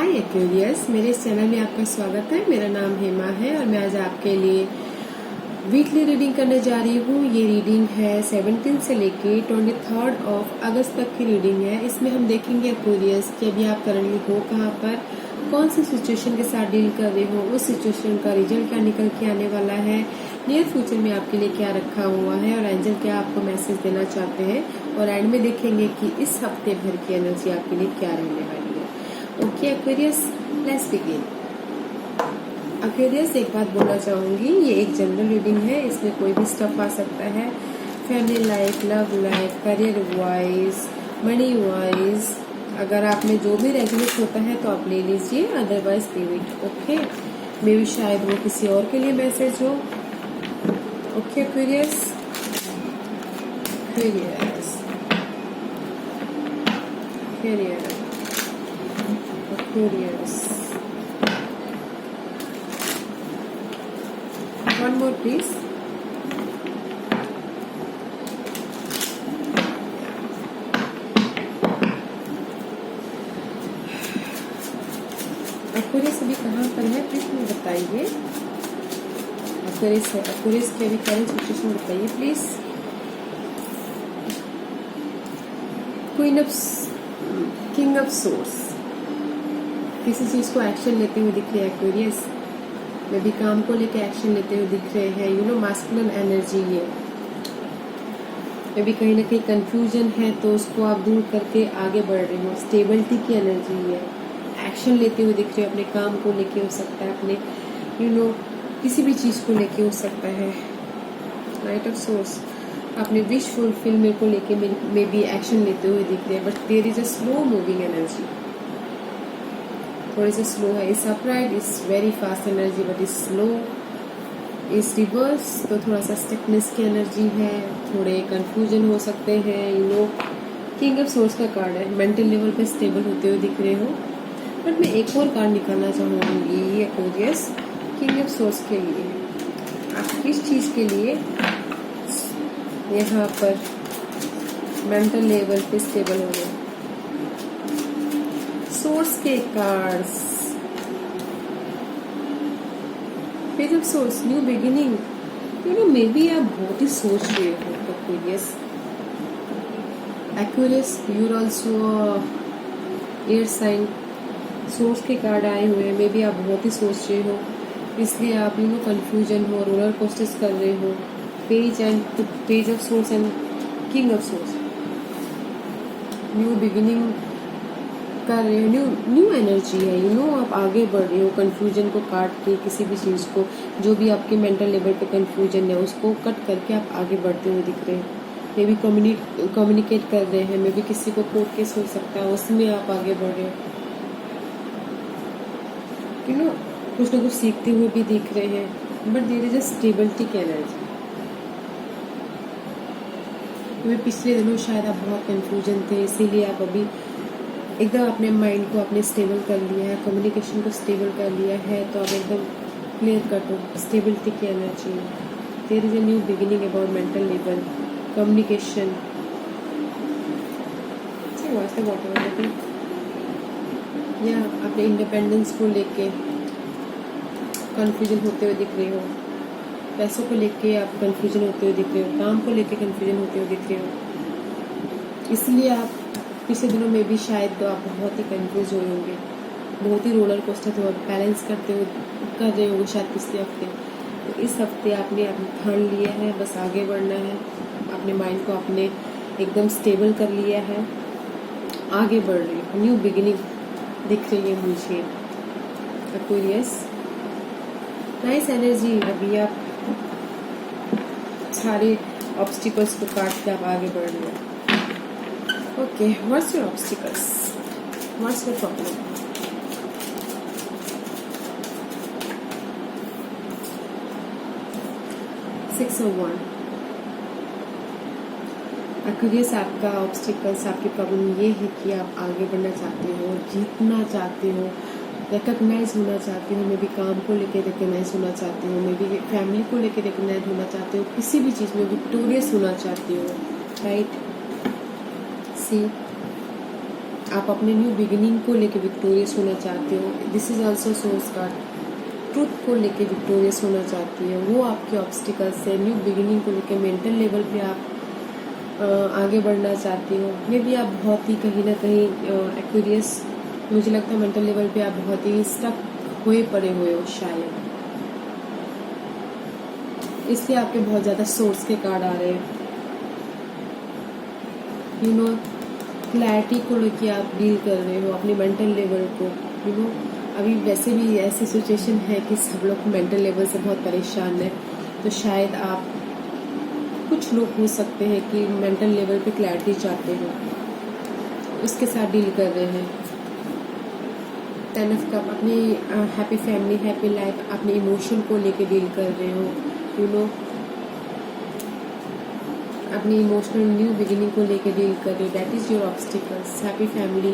हाय Aquarius, मेरे इस channel में आपका स्वागत है। मेरा नाम हेमा है और मैं आज आपके लिए वीकली रीडिंग करने जा रही हूँ। ये रीडिंग है 17 से लेके 23 अगस्त तक की रीडिंग है। इसमें हम देखेंगे एक्वेरियस कि अभी आप करंटली हो कहाँ पर, कौन सी सिचुएशन के साथ डील कर रहे हो, उस सिचुएशन का रिजल्ट क्या निकल के आने वाला है, नियर फ्यूचर में आपके लिए क्या रखा हुआ है और एंजल क्या आपको मैसेज देना चाहते हैं, और एंड में देखेंगे कि इस हफ्ते भर की एनर्जी आपके लिए क्या रहने वाली है। Okay Aquarius, let's begin. Aquarius, एक बात बोलना चाहूंगी, ये एक जनरल रीडिंग है, इसमें कोई भी स्टफ आ सकता है। Family life, love life, career wise, money wise, अगर आप में जो भी रेजोनेट होता है तो आप ले लीजिए, अदरवाइज लीव इट। ओके, मे भी शायद वो किसी और के लिए मैसेज हो। Okay Aquarius, Aquarius, Aquarius, Aquarius. One more, please. Aquarius अभी कहाँ पर है, प्लीज मुझे बताइए। Aquarius है, Aquarius की अभी करंट सिचुएशन बताइए प्लीज। किंग ऑफ सोर्स, किसी चीज को एक्शन लेते हुए दिख रहे हैं एक्वेरियस, में भी काम को लेके एक्शन लेते हुए दिख रहे हैं। यू नो, मास्कुलिन एनर्जी ये, में भी कहीं ना कहीं कंफ्यूजन है तो उसको आप दूर करके आगे बढ़ रहे हो। स्टेबिलिटी की एनर्जी है, एक्शन लेते हुए दिख रहे हो, अपने काम को लेके हो सकता है, अपने यू नो किसी भी चीज को लेके हो सकता है। नाइट ऑफ सोर्स, अपने विश फुलफिलमेंट को लेके में भी एक्शन लेते हुए दिख रहे हैं, but there is a slow moving energy, थोड़ी सी स्लो है। इस upright is very fast energy but is slow. इस रिवर्स तो थोड़ा सा स्टिकनेस की एनर्जी है, थोड़े कंफ्यूजन हो सकते हैं। You know, king of source का कार्ड है, मेंटल लेवल पे स्टेबल होते हुए दिख रहे हो। बट मैं एक और कार्ड निकालना चाहूंगी एक्वेरियस किंग ऑफ सोर्स के लिए। आप किस चीज के लिए यहाँ पर मेंटल लेवल पे स्टेबल हो गए? सोर्स के cards, page of swords, new beginning. You know, maybe आप बहुत ही सोच रहे हो Aquarius. Aquarius, you are also air sign. Swords के कार्ड आए हुए हैं, मे बी आप बहुत ही सोच रहे हो, इसलिए आप यू नो कंफ्यूजन हो, रोलर कोस्टर्स कर रहे हो। Page of source and king of swords, new beginning कर रहे हो, न्यू एनर्जी है। यू नो, आप आगे बढ़ रहे हो, कंफ्यूजन को काट के, किसी भी चीज को, जो भी आपके मेंटल लेवल पे कंफ्यूजन है उसको कट करके आप आगे बढ़ते हुए दिख रहे हैं। मे बी कम्युनिकेट कर रहे हैं, मे बी किसी को कोर्ट केस हो सकता है, उसमें आप आगे बढ़ रहे हो। यू नो, कुछ ना कुछ सीखते हुए भी दिख रहे हैं, but there is a stability की एनर्जी। पिछले दिनों शायद आप बहुत कंफ्यूजन थे, इसीलिए आप अभी एकदम अपने माइंड को अपने स्टेबल कर लिया है, कम्युनिकेशन को स्टेबल कर लिया है, तो आप एकदम क्लियर कट हो। स्टेबिलिटी की energy, there is a new beginning about mental level, communication, या अपने इंडिपेंडेंस को लेके कंफ्यूजन होते हुए दिख रहे हो, पैसों को लेके आप कंफ्यूजन होते हुए दिख रहे हो, काम को लेके कंफ्यूजन होते हुए दिख रहे हो। इसलिए आप पिछले दिनों में भी शायद तो आप बहुत ही कंफ्यूज हुए होंगे, बहुत ही रोलर कोस्टर तो बैलेंस कर रहे होंगे शायद पिछले हफ्ते। तो इस हफ्ते आपने ठान लिया है, बस आगे बढ़ना है, अपने माइंड को आपने एकदम स्टेबल कर लिया है, आगे बढ़ रही है, न्यू बिगिनिंग दिख रही है मुझे एक्वेरियस। नाइस एनर्जी, अभी आप सारे ऑब्स्टिकल्स को काट के आप आगे बढ़ रहे हो। Okay, what's your obstacles? What's your problem? Six of Wands. Aquarius, आपका ऑब्स्टिकल्स, आपकी प्रॉब्लम ये है कि आप आगे बढ़ना चाहते हो, जीतना चाहते हो, रिकॉग्नाइज होना चाहते हो, मे भी काम को लेके रिकॉग्नाइज होना चाहते हो, मे भी फैमिली को लेके रिकॉग्नाइज होना चाहते हो, किसी भी चीज़ में विक्टोरियस होना चाहते हो, राइट? सी आप अपने न्यू बिगिनिंग को लेके विक्टोरियस होना चाहते हो। This is also source card. Truth को लेके विक्टोरियस होना चाहती है, वो आपके ऑब्स्टिकल्स है। न्यू बिगिनिंग को लेके मेंटल लेवल पे आप आगे बढ़ना चाहती हो। मे बी आप बहुत ही कहीं ना कहीं एक्वेरियस, मुझे लगता है मेंटल लेवल पे आप बहुत ही स्टक हुए पड़े हुए हो शायद, इसलिए आपके बहुत ज़्यादा सोर्स के कार्ड आ रहे हैं। यू नो क्लैरिटी को लेके आप डील कर रहे हो अपनी मेंटल लेवल को। यू नो अभी वैसे भी ऐसी सिचुएशन है कि सब लोग मेंटल लेवल से बहुत परेशान है, तो शायद आप कुछ लोग हो सकते हैं कि मेंटल लेवल पे क्लैरिटी चाहते हो, उसके साथ डील कर रहे हैं। 10 ऑफ कप, अपनी हैप्पी फैमिली, हैप्पी लाइफ, अपने इमोशन को लेके डील कर रहे हो। यू नो अपनी इमोशनल न्यू बिगिनिंग को लेके डील कर रहे हो। That is your obstacles. Happy family,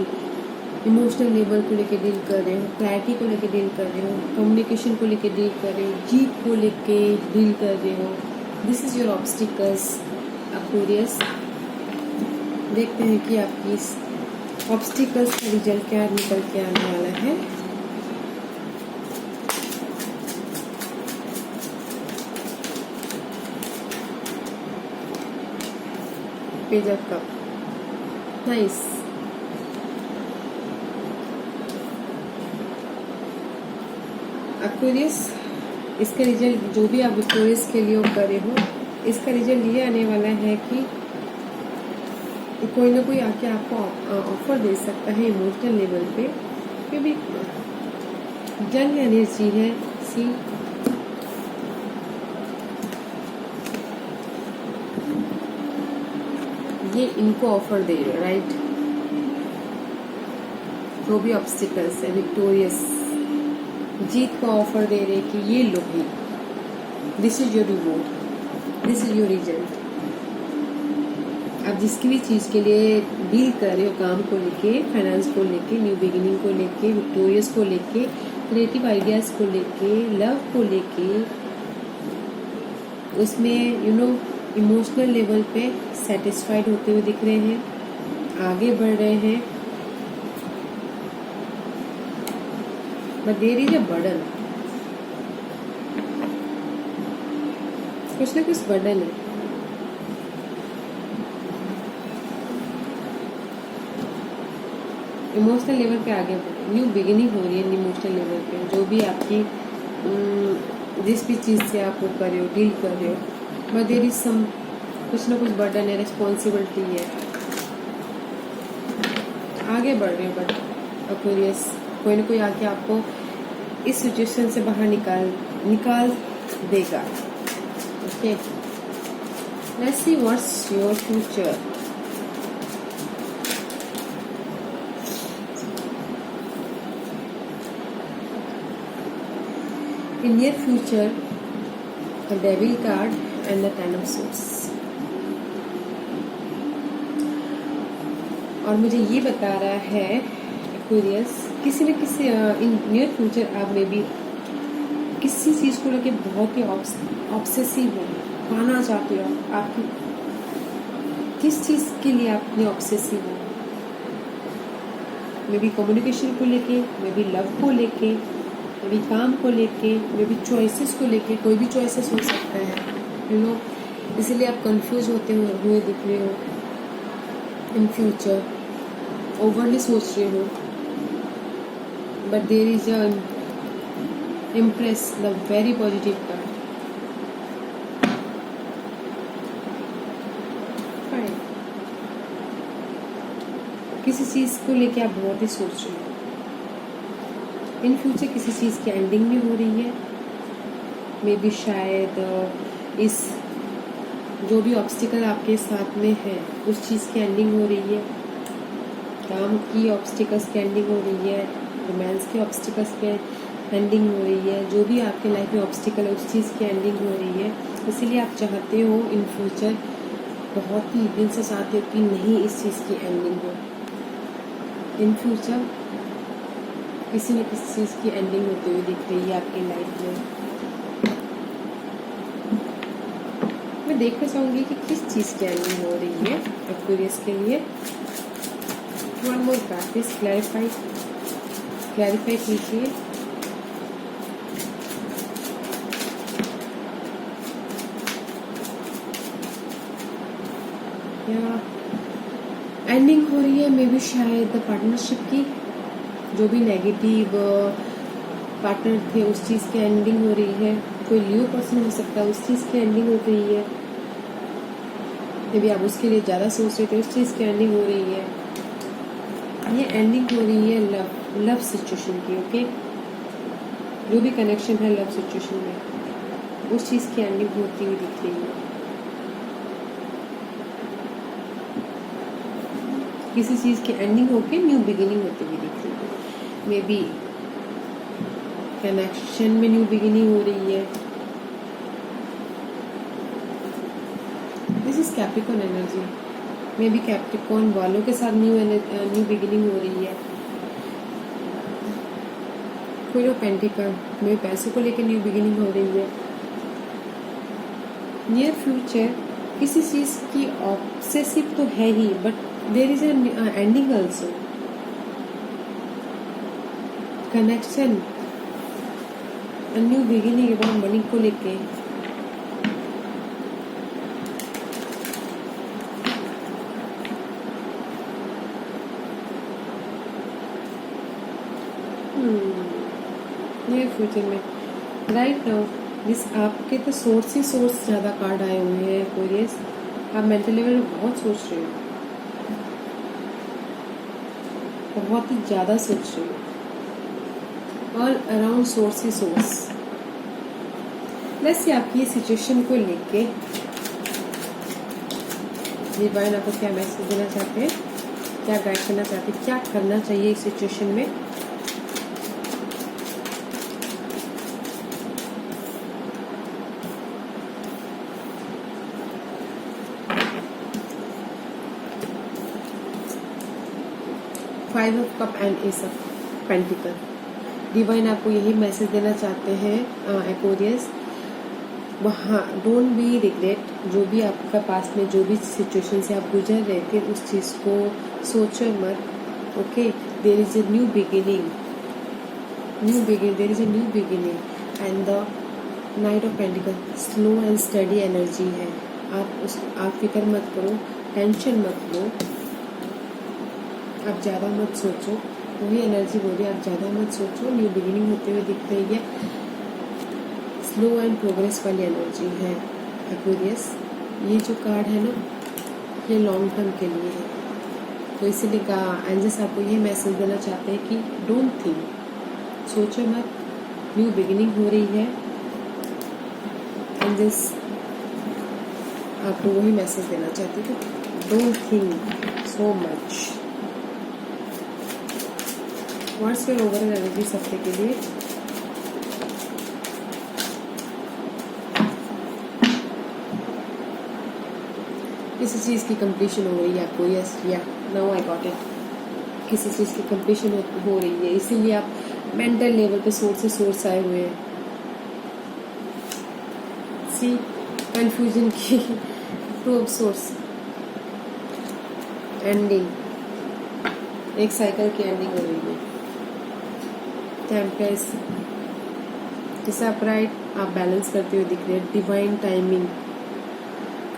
emotional level को लेके डील कर रहे हो, क्लैरिटी को लेके डील कर रहे हो, कम्युनिकेशन को लेके डील कर रहे हो, जीत को लेके डील कर रहे हो। This is your obstacles Aquarius. देखते हैं कि आपकी इस ऑब्स्टिकल्स का रिजल्ट क्या निकल के आने वाला है। Page of cup, nice. Aquarius, इसका रिजल्ट जो भी आप विक्टोरियस के लिए कर रहे हो, इसका रिजल्ट ये आने वाला है कि कोई ना कोई आके आपको ऑफर दे सकता है इमोशनल लेवल पे, क्योंकि जंग एनर्जी है। सी ये इनको ऑफर दे रहे हो, राइट। जो भी ऑब्स्टिकल्स है, विक्टोरियस जीत का ऑफर दे रहे कि ये लो ही, this is your reward, this is your result. आप जिसकी भी चीज़ के लिए डील कर रहे हो, काम को लेके, फाइनेंस को लेके, न्यू बिगिनिंग को लेके, विक्टोरियस को लेके, क्रिएटिव आइडियाज़ को लेके, लव को लेके, उसमें यू नो इमोशनल लेवल पे सेटिस्फाइड होते हुए दिख रहे हैं, आगे बढ़ रहे हैं। But there is a burden, कुछ ना कुछ बर्डन है। इमोशनल लेवल पे आगे न्यू बिगिनिंग हो रही है। इमोशनल लेवल पे जो भी आपकी जिस भी चीज़ से आप वो कर रहे हो, डील कर रहे हो, बट देयर इज सम, कुछ ना कुछ बर्डन है, रिस्पॉन्सिबिलिटी है, आगे बढ़ रहे हो। बट एक्वेरियस, कोई ना कोई आके आपको इस सिचुएशन से बाहर निकाल देगा। Okay, let's see what's your future. In near future, the Devil card and the Ten of Swords. और मुझे ये बता रहा है एक्वेरियस, किसी न किसी इन नियर फ्यूचर आप में भी किसी चीज़ को लेके बहुत ही ऑब्सेसिव हो, पाना चाहते हो। आपकी किस चीज़ के लिए आप इतने ऑब्सेसिव हो? मे बी कम्युनिकेशन को लेके, मे बी लव को लेके, मे बी काम को लेके, मे बी चॉइसेस को लेके। कोई भी चॉइसेस हो सकता है, यू नो। इसीलिए आप कंफ्यूज होते हुए दिख रहे हो इन फ्यूचर, ओवरली सोच रहे हो। But there is a empress, the very positive card. Fine, किसी चीज़ को लेके आप बहुत ही सोच रहे हो। इन फ्यूचर किसी चीज़ की एंडिंग भी हो रही है। मे बी शायद इस जो भी ऑब्स्टिकल आपके साथ में है, उस चीज़ की एंडिंग हो रही है। काम की ऑब्स्टिकल्स की एंडिंग हो रही है, रोमांस के ऑब्स्टिकल्स की एंडिंग हो रही है। जो भी आपके लाइफ में ऑब्स्टिकल है, उस चीज़ की एंडिंग हो रही है। इसीलिए आप चाहते हो इन फ्यूचर, बहुत ही दिल से चाहते हो कि नहीं इस चीज़ की एंडिंग हो। इन फ्यूचर किसी न किसी चीज़ की एंडिंग होते हुए दिख रही है आपकी लाइफ में। मैं देखना चाहूँगी कि किस चीज़ की एंडिंग हो रही है एक्वेरियस के लिए। One more card please clarify कीजिए। या एंडिंग हो रही है मे बी शायद पार्टनरशिप की, जो भी नेगेटिव पार्टनर थे उस चीज की एंडिंग हो रही है। कोई लियो पर्सन हो सकता है, उस चीज की एंडिंग हो रही है। मे बी आप उसके लिए ज्यादा सोच रहे थे, उस चीज की एंडिंग हो रही है। ये एंडिंग हो रही है लव सिचुएशन की। ओके, जो भी कनेक्शन है लव सिचुएशन में, उस चीज की एंडिंग होती हुई दिख रही है। किसी चीज की एंडिंग होके न्यू बिगिनिंग होती हुई दिख रही है। मे बी कनेक्शन में न्यू बिगिनिंग हो रही है। This is Capricorn energy. May be Capricorn वालों के साथ न्यू बिगिनिंग हो रही है। क्वीन ऑफ पेंटिकल, मेरे पैसों को लेकर न्यू बिगिनिंग हो रही है। नियर फ्यूचर किसी चीज की ऑब्सेसिव तो है ही, but there is ending also. Connection, new beginning about money को लेके। नियर फ्यूचर में राइट नाउ जिस आपके तो सोर्स ही सोर्स ज्यादा कार्ड आए हुए हैं एक्वेरियस। आप मेंटल लेवल में बहुत सोच रहे हो, बहुत ही ज्यादा सोच रहे हो। ऑल अराउंड सोर्स ही सोर्स। वैसे आपकी ये सिचुएशन को लेके डिवाइन आपको क्या मैसेज देना चाहते हैं, क्या गाइड करना चाहते हैं, क्या करना चाहिए इस सिचुएशन में। Five of cup and S of pentacle. Divine आपको यही मैसेज देना चाहते हैं एक्वेरियस। वहाँ डोंट बी रिग्रेट, जो भी आपका पास में जो भी सिचुएशन से आप गुजर रहे थे उस चीज़ को सोचो मत। Okay, there is a new beginning, there is a new beginning and the knight of pentacle slow and steady energy है। आप फिक्र मत करो, टेंशन मत लो, आप ज़्यादा मत सोचो। वही एनर्जी बोल रही है, आप ज़्यादा मत सोचो। न्यू बिगिनिंग होते हुए दिख रही है। स्लो एंड प्रोग्रेस वाली एनर्जी है एक्वेरियस। ये जो कार्ड है ना, ये लॉन्ग टर्म के लिए है, तो इसीलिए एंजल्स आपको ये मैसेज देना चाहते हैं कि डोंट थिंक, सोचो मत। न्यू बिगिनिंग हो रही है। एंजल्स आपको वही मैसेज देना चाहते हैं कि don't think so much. What's your overall energy हफ्ते के लिए। किसी चीज़ की कंप्लीशन हो रही है आपको, यस या नाउ आई गॉट इट। किसी चीज़ की कंप्लीशन हो रही है, इसीलिए आप मेंटल लेवल पे सोर्स से सोर्स आए हुए हैं। सी कंफ्यूजन की टू ऑफ सोर्स एंडिंग, एक साइकिल की एंडिंग हो रही है। टेम्परेस, जैसे आप राइट आप बैलेंस करते हुए दिख रहे हैं, डिवाइन टाइमिंग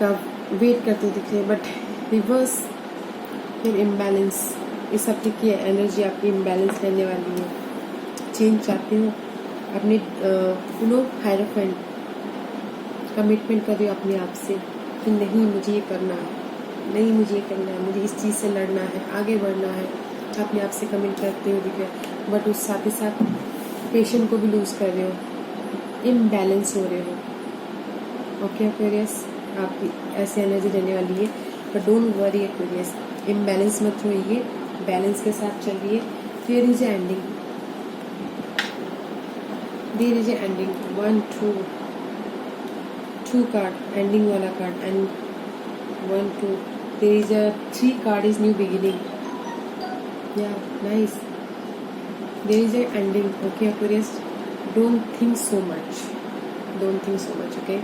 का वेट करते हुए दिख रहे हैं, बट रिवर्स फिर इम्बैलेंस। इस हफ्ते की एनर्जी आपकी इम्बैलेंस रहने वाली है। चेंज चाहते हो अपने हायरफेंट, कमिटमेंट कर रहे हो अपने आप से कि नहीं मुझे ये करना है, नहीं मुझे ये करना है, मुझे इस चीज़ से लड़ना है, आगे बढ़ना है। अपने आप से कमिट करते हुए दिख रहे हो, बट उस साथ ही साथ पेशेंट को भी लूज कर रहे हो, इम्बैलेंस हो रहे हो। ओके एक्वेरियस, आपकी ऐसी एनर्जी रहने वाली है, but don't worry Aquarius, imbalance मत होइए, बैलेंस के साथ चलिए। There is ending, there is ending. 1 2 card ending वाला card and 1 2 there is a 3 card is new beginning. Yeah, nice. There is an ending. Okay, Aquarius, don't think so much. Don't think so much, okay?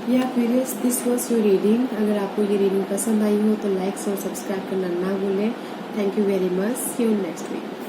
या curious, this was your reading. अगर आपको ये reading पसंद आई हो तो likes और subscribe करना ना भूलें। Thank you very much. See you next week.